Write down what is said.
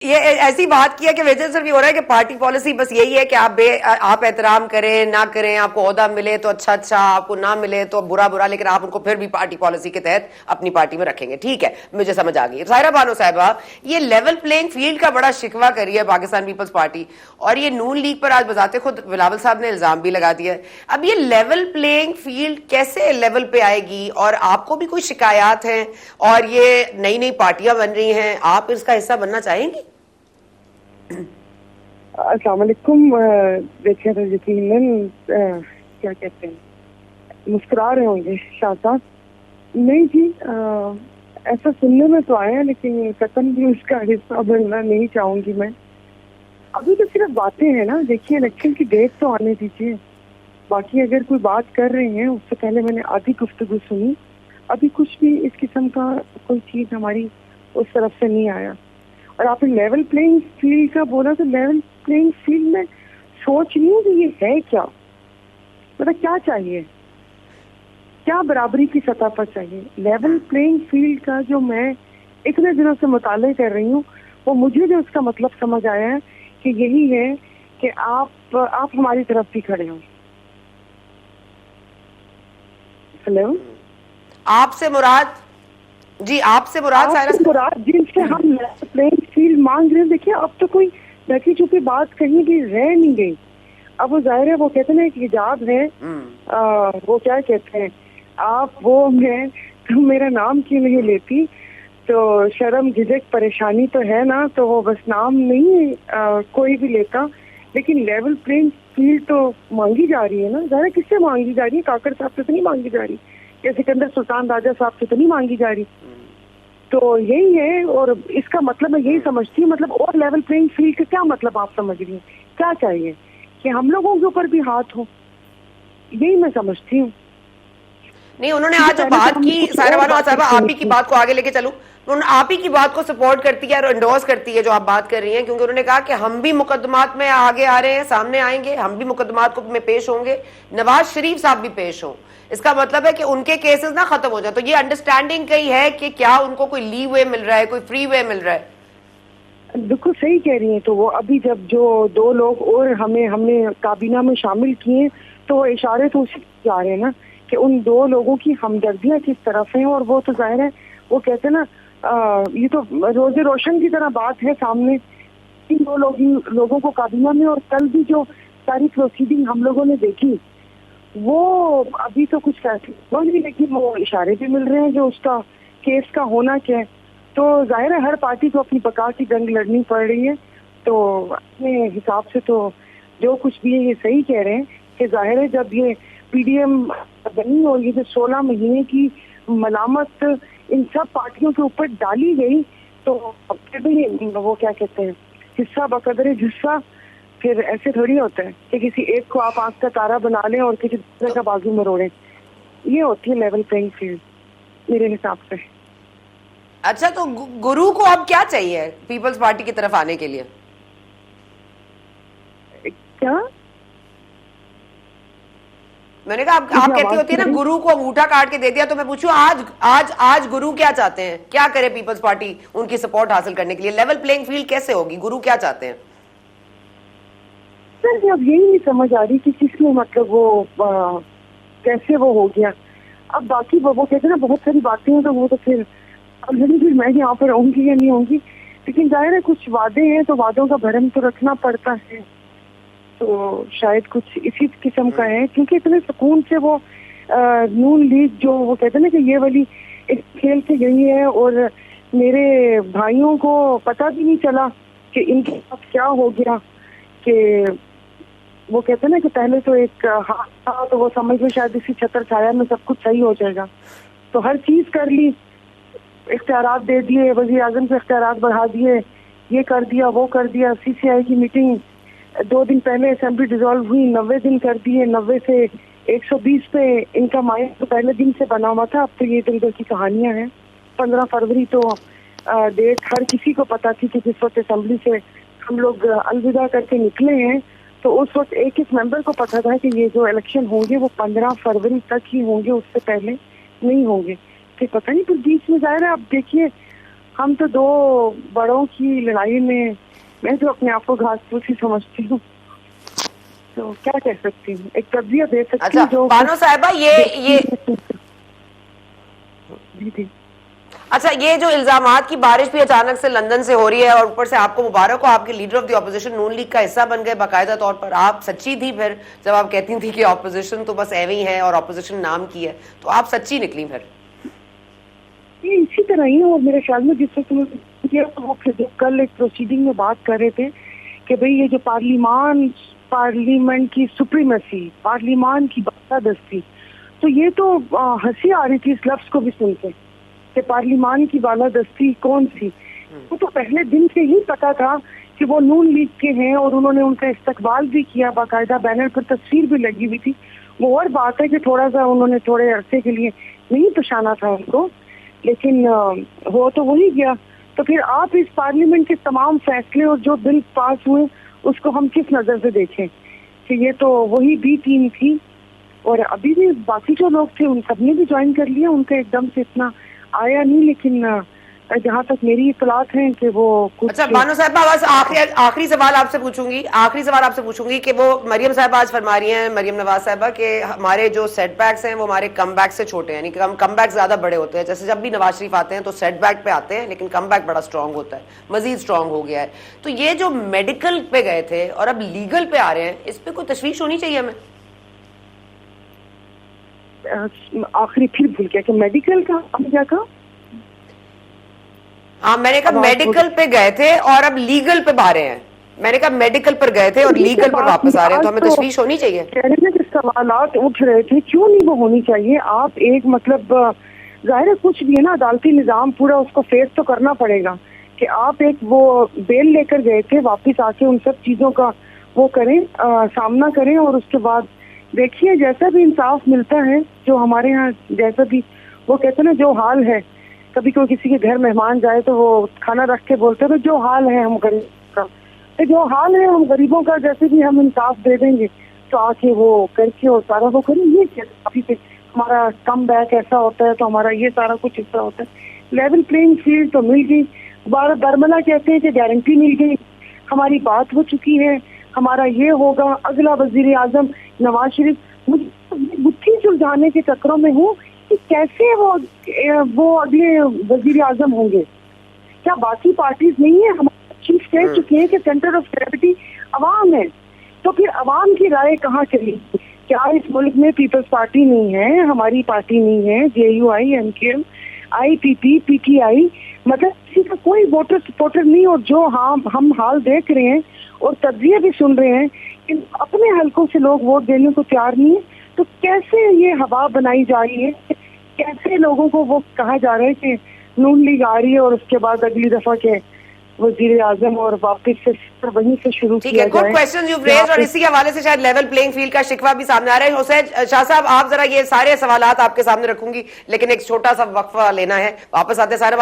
ये ऐसी बात किया कि वजह सिर्फ ये हो रहा है कि पार्टी पॉलिसी बस यही है कि आप एहतराम करें ना करें, आपको ओहदा मिले तो अच्छा अच्छा, आपको ना मिले तो बुरा बुरा, लेकिन आप उनको फिर भी पार्टी पॉलिसी के तहत अपनी पार्टी में रखेंगे। ठीक है, मुझे समझ आ गई। साहिरा बानो साहिबा, ये लेवल प्लेइंग फील्ड का बड़ा शिकवा करी है पाकिस्तान पीपल्स पार्टी, और ये नून लीग पर आज बजाते खुद बिलावल साहब ने इल्जाम भी लगा दिया है। अब ये लेवल प्लेइंग फील्ड कैसे लेवल पे आएगी? और आपको भी कोई शिकायत है, और ये नई नई पार्टियां बन रही हैं, आप इसका हिस्सा बनना चाहेंगी? अस्सलाम वालेकुम। देखिए तो यकीनन क्या कहते हैं, मुस्कुरा रहे होंगे शाह साहब। नहीं जी, ऐसा सुनने में तो आया, लेकिन कतन भी उसका हिस्सा बनना नहीं चाहूंगी मैं। अभी तो सिर्फ बातें हैं ना। देखिए, इलेक्शन की डेट तो आने दीजिए। बाकी अगर कोई बात कर रहे हैं, उससे पहले मैंने आधी गुफ्तगू सुनी, अभी कुछ भी इस किस्म का कोई चीज हमारी उस तरफ से नहीं आया। और आपने लेवल प्लेइंग फील्ड का बोला, तो लेवल प्लेइंग फील्ड में सोच रही हूँ कि ये है क्या, मतलब क्या चाहिए, क्या बराबरी की सतह पर चाहिए। लेवल प्लेइंग फील्ड का जो मैं इतने दिनों से मुताले कर रही हूँ, वो मुझे जो उसका मतलब समझ आया है कि यही है कि आप हमारी तरफ भी खड़े हो। हेलो, आपसे मुराद? जी, आपसे मुराद साहिरा? जिनसे हम लेवल प्लेइंग फील्ड मांग रहे हैं। देखिए, अब तो कोई ढकी छुपी बात कहीं भी रह नहीं गई। अब वो जाहिर है, वो कहते हैं ना एक हिजाब है, वो क्या कहते हैं, आप वो मैं तो मेरा नाम क्यों नहीं लेती, तो शर्म झिझक परेशानी तो है ना, तो वो बस नाम नहीं कोई भी लेता। लेकिन लेवल प्लेइंग फील्ड तो मांगी जा रही है ना। जाहिर किससे मांगी जा रही है? काकड़ साहब से तो नहीं मांगी जा रही, या सिकंदर सुल्तान राजा साहब से तो नहीं मांगी जा रही। तो यही है, और इसका मतलब मैं यही समझती हूँ। मतलब और लेवल प्लेइंग फील्ड का क्या मतलब आप समझ रही हैं? क्या चाहिए कि हम लोगों के ऊपर भी हाथ हो, यही मैं समझती हूँ। नहीं, उन्होंने आज जो बात की साहिरा बानो साहिबा, आप ही की बात को आगे लेके चलूं, आप ही की बात को सपोर्ट करती है और एंडोर्स करती है जो आप बात कर रही हैं, क्योंकि उन्होंने कहा कि हम भी मुकदमात में आगे आ रहे हैं, सामने आएंगे, हम भी मुकदमात को में पेश होंगे, नवाज शरीफ साहब भी पेश हों। इसका मतलब है कि उनके केसेस ना खत्म हो जाए। तो ये अंडरस्टैंडिंग कही है कि क्या उनको कोई लीव वे मिल रहा है, कोई फ्री वे मिल रहा है? बिल्कुल सही कह रही हैं। तो वो अभी जब जो दो लोग और हमने काबीना में शामिल किए, तो वो इशारे तो उसी जा रहे हैं ना कि उन दो लोगों की हमदर्दियां किस तरफ हैं। और वो तो जाहिर है, वो कहते हैं ना, ये तो रोजे रोशन की तरह बात है सामने। इन दो लोगों को काबीना में, और कल भी जो सारी प्रोसीडिंग हम लोगों ने देखी, वो अभी तो कुछ फैसले नहीं, लेकिन वो इशारे भी मिल रहे हैं जो उसका केस का होना क्या है। तो जाहिर है हर पार्टी को अपनी बका की जंग लड़नी पड़ रही है। तो अपने हिसाब से तो जो कुछ भी है ये सही कह रहे हैं कि जाहिर है जब ये पीडीएम बनी और ये जो 16 महीने की मलामत इन सब पार्टियों के ऊपर डाली गई, तो फिर भी वो क्या कहते हैं, हिस्सा बकदरे हिस्सा। फिर ऐसे थोड़ी होता है कि किसी एक को आप आंख का तारा बना लें और किसी दूसरे का बाजू मरोड़ें। ये होती है लेवल प्लेइंग फील्ड मेरे हिसाब से। अच्छा, तो गुरु को अब क्या चाहिए पीपल्स पार्टी की तरफ आने के लिए? क्या मैंने कहा आप कहती होती है ना गुरु को अंगूठा काट के दे दिया, तो मैं पूछूं आज आज आज गुरु क्या चाहते हैं, क्या करे पीपल्स पार्टी उनकी सपोर्ट हासिल करने के लिए? लेवल प्लेइंग फील्ड कैसे होगी? गुरु क्या चाहते हैं? सर, अब यही नहीं समझ आ रही कि किसने मतलब वो कैसे वो हो गया। अब बाकी वो कहते हैं ना बहुत सारी बातें हैं, तो वो तो फिर मैं यहाँ पर रहूंगी या नहीं होंगी। लेकिन जाहिर है कुछ वादे हैं, तो वादों का भरम तो रखना पड़ता है। तो शायद कुछ इसी किस्म का है, क्योंकि इतने सुकून से वो नून लीग जो वो कहते हैं ना कि ये वाली एक खेल से गई है, और मेरे भाइयों को पता भी नहीं चला कि इनके साथ क्या हो गया। कि वो कहते हैं ना कि पहले तो एक हाथ था, तो वो समझ में शायद इसी छतर छाया में सब कुछ सही हो जाएगा, तो हर चीज कर ली, इख्तियारात दे दिए, वज़ीर आज़म से इख्तियारात बढ़ा दिए, ये कर दिया वो कर दिया। सीसीआई की मीटिंग 2 दिन पहले असेंबली डिसॉल्व हुई, 90 दिन कर दिए, 90 से 120 पे इनका माइंड तो पहले दिन से बना हुआ था। अब तो ये इधर उधर की कहानियां हैं। 15 फरवरी तो डेट हर किसी को पता थी कि जिस वक्त असेंबली से हम लोग अलविदा करके निकले हैं, तो उस वक्त एक एक मेंबर को पता था कि ये जो इलेक्शन होंगे वो 15 फरवरी तक ही होंगे, उससे पहले नहीं होंगे। फिर पता नहीं, फिर बीच में जाहिर है, अब देखिए हम तो दो बड़ों की लड़ाई में, मैं तो अपने आप को घास फूस ही समझती हूँ, तो क्या कह सकती हूँ, एक तबदिया दे सकती अच्छा हूँ जो बानो साहिबा, ये दीदी। अच्छा, ये जो इल्जामात की बारिश भी अचानक से लंदन से हो रही है और ऊपर से आपको मुबारक हो, आपके leader of the opposition Noon league का हिस्सा बन गए बाकायदा तौर पर। आप सच्ची थी फिर जब आप कहती थी कि ऑपोजिशन तो बस एवं ही है और ऑपोजिशन नाम की है, तो आप सच्ची निकली फिर। ये इसी तरह ही, और मेरे ख्याल में जिससे तुमने किया तो वो फिर कल एक प्रोसीडिंग में बात कर रहे थे कि भाई ये जो पार्लियामेंट की सुप्रीमेसी, पार्लियामान की बालादस्ती, तो ये तो हंसी आ रही थी इस लफ्ज को भी सुन के कि पार्लियामान की बालादस्ती कौन सी। वो तो पहले दिन से ही पता था कि वो नून लीग के हैं और उन्होंने उनका इस्तकबाल भी किया, बाकायदा बैनर पर तस्वीर भी लगी हुई थी। वो और बात है कि थोड़ा सा उन्होंने थोड़े अरसे के लिए नहीं पछाना था उनको, लेकिन वो तो वही गया। तो फिर आप इस पार्लियामेंट के तमाम फैसले और जो बिल पास हुए उसको हम किस नजर से देखें कि ये तो वही बी टीम थी, और अभी भी बाकी जो लोग थे उन सबने भी ज्वाइन कर लिया, उनका एकदम से इतना आया नहीं, लेकिन जहाँ तक मेरी इत्तलात है कि वो कुछ। अच्छा बानो साहिबा, बस आखिरी सवाल आपसे पूछूंगी कि वो मरियम साहब आज फरमा रही हैं, मरियम नवाज साहबा, कि हमारे जो सेटबैक्स हैं वो हमारे कमबैक से छोटे हैं, यानी कि हम कमबैक ज्यादा बड़े होते हैं। जैसे जब भी नवाज शरीफ आते हैं तो सेटबैक पे आते हैं, लेकिन कमबैक बड़ा स्ट्रांग होता है, मजीद स्ट्रांग हो गया है। तो ये जो मेडिकल पे गए थे और अब लीगल पे आ रहे हैं, इस पे कोई तशवीश होनी चाहिए हमें? आखिरी फिर भूल गया कि मेडिकल का अब क्या कहा। हाँ, मैंने कहा मेडिकल पे गए थे और अब लीगल पे आ रहे हैं। मैंने कहा मेडिकल पर गए थे और लीगल पर वापस आ रहे हैं, तो हमें तशवीश होनी चाहिए। कह रहे हैं कि सवालात उठ रहे थे, क्यों नहीं वो होनी चाहिए। आप एक मतलब जाहिर है कुछ भी है ना, अदालती निजाम पूरा उसको फेस तो करना पड़ेगा कि आप एक वो बेल लेकर गए थे, वापस आके उन सब चीजों का वो करें, सामना करें, और उसके बाद देखिए जैसा भी इंसाफ मिलता है, जो हमारे यहाँ जैसा भी वो कहते हैं ना, जो हाल है, कभी कोई किसी के घर मेहमान जाए तो वो खाना रख के बोलते हैं तो जो हाल है हम गरीब का, तो जो हाल है हम गरीबों का, जैसे भी हम इंसाफ दे देंगे तो आके वो करके और सारा वो करें। ये काफी हमारा कम बैक ऐसा होता है तो हमारा ये सारा कुछ हिस्सा होता है। लेवल प्लेइंग फील्ड तो मिल गई, बरमला कहते हैं कि गारंटी मिल गई, हमारी बात हो चुकी है, हमारा ये होगा, अगला वजीर आजम नवाज शरीफ। मुझे बुद्धि सुलझाने के चक्करों में हूँ कि कैसे वो अगले वजीर आजम होंगे। क्या बाकी पार्टीज नहीं है? हमारे चीफ कह चुके हैं कि सेंटर ऑफ ग्रेविटी अवाम है, तो फिर अवाम की राय कहाँ चली? क्या इस मुल्क में पीपल्स पार्टी नहीं है, हमारी पार्टी नहीं है, JUI, MKM, IPP, PTI, मतलब किसी का कोई वोटर सपोर्टर नहीं, और जो हम हाल देख रहे हैं और तज्जिए भी सुन रहे हैं कि अपने हलकों से लोग वोट देने को तैयार नहीं है, तो कैसे ये हवा बनाई जा रही है, कैसे लोगों को वो कहा जा रहा है कि नून लीग आ रही है और उसके बाद अगली दफा के वजीर आजम और वापिस से वहीं से शुरू किया जाए। गुड क्वेश्चन यू रेज्ड, और इसी हवाले से शायद लेवल प्लेइंग फील्ड का शिकवा भी सामने आ रहा है। हुसैन शाह साहब, आप जरा ये सारे सवालात आपके सामने रखूंगी, लेकिन एक छोटा सा वक्फा लेना है, वापस आते सारे